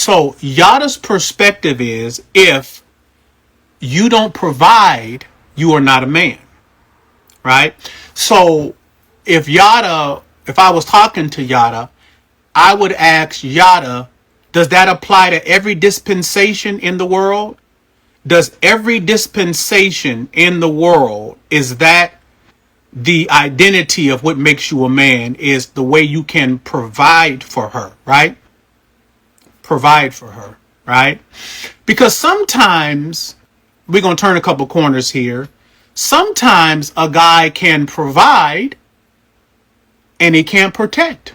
So Yada's perspective is, if you don't provide, you are not a man, right? So if I was talking to Yada, I would ask Yada, does that apply to every dispensation in the world? Does every dispensation in the world, is that the identity of what makes you a man, is the way you can provide for her, right? Provide for her, right? Because sometimes, we're going to turn a couple corners here. Sometimes a guy can provide and he can't protect.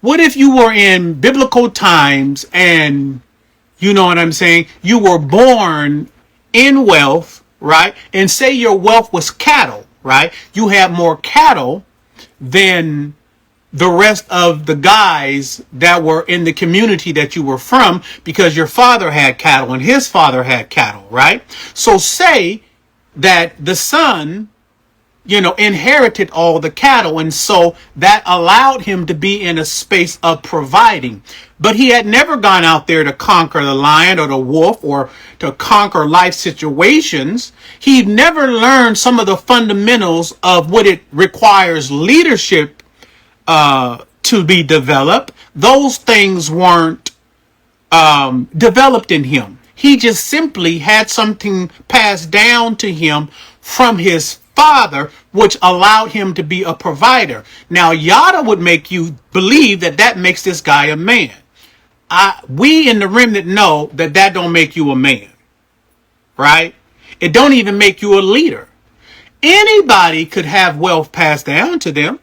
What if you were in biblical times and, you know what I'm saying, you were born in wealth, right? And say your wealth was cattle, right? You had more cattle than the rest of the guys that were in the community that you were from, because your father had cattle and his father had cattle, right? So say that the son, inherited all the cattle, and so that allowed him to be in a space of providing. But he had never gone out there to conquer the lion or the wolf or to conquer life situations. He'd never learned some of the fundamentals of what it requires leadership to be developed. Those things weren't developed in him. He just simply had something passed down to him from his father, which allowed him to be a provider. Now, Yada would make you believe that that makes this guy a man. We in the remnant know that that don't make you a man, right? It don't even make you a leader. Anybody could have wealth passed down to them,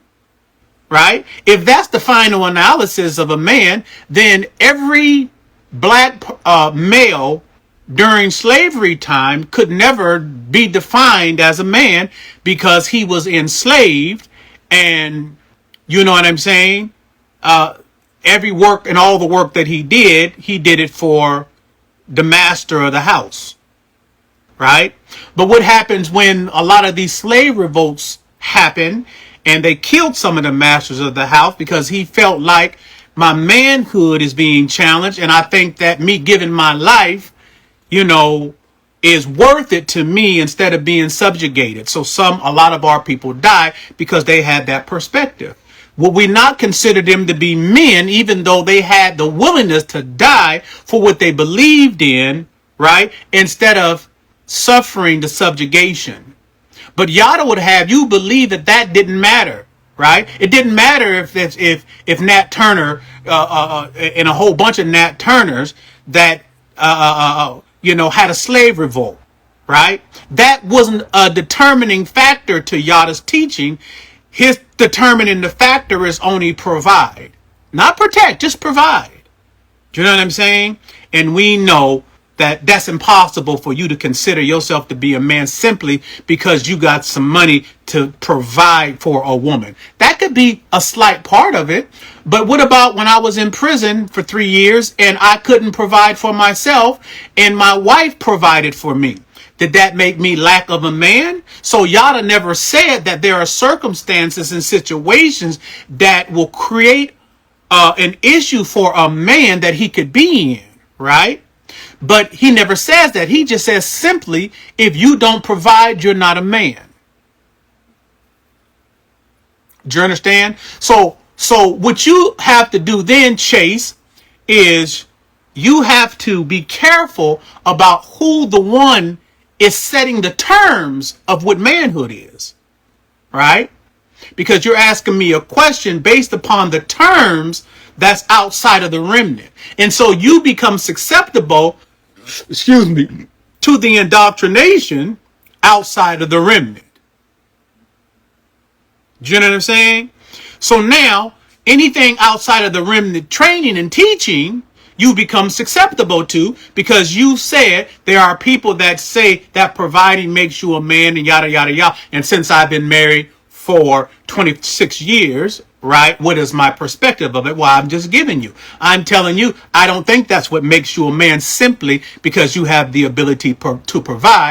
right? If that's the final analysis of a man, then every black male during slavery time could never be defined as a man, because he was enslaved. And you know what I'm saying? Every work and all the work that he did it for the master of the house, right? But what happens when a lot of these slave revolts happen and they killed some of the masters of the house, because he felt like, my manhood is being challenged, and I think that me giving my life, is worth it to me instead of being subjugated. So a lot of our people die because they had that perspective. Would we not consider them to be men, even though they had the willingness to die for what they believed in, right? Instead of suffering the subjugation. But Yada would have you believe that that didn't matter, right? It didn't matter if Nat Turner and a whole bunch of Nat Turners that had a slave revolt, right? That wasn't a determining factor to Yada's teaching. His determining the factor is only provide, not protect, just provide. Do you know what I'm saying? And we know that that's impossible for you to consider yourself to be a man simply because you got some money to provide for a woman. That could be a slight part of it. But what about when I was in prison for 3 years and I couldn't provide for myself and my wife provided for me? Did that make me lack of a man? So Yada never said that there are circumstances and situations that will create an issue for a man that he could be in, right? But he never says that. He just says simply, if you don't provide, you're not a man. Do you understand? So what you have to do then, Chase, is you have to be careful about who the one is setting the terms of what manhood is, right? Because you're asking me a question based upon the terms that's outside of the remnant. And so you become susceptible, to the indoctrination outside of the remnant. Do you know what I'm saying? So now, anything outside of the remnant training and teaching, you become susceptible to, because you said there are people that say that providing makes you a man and yada, yada, yada. And since I've been married for 26 years, right? What is my perspective of it? Well, I'm just giving you. I'm telling you, I don't think that's what makes you a man simply because you have the ability to provide.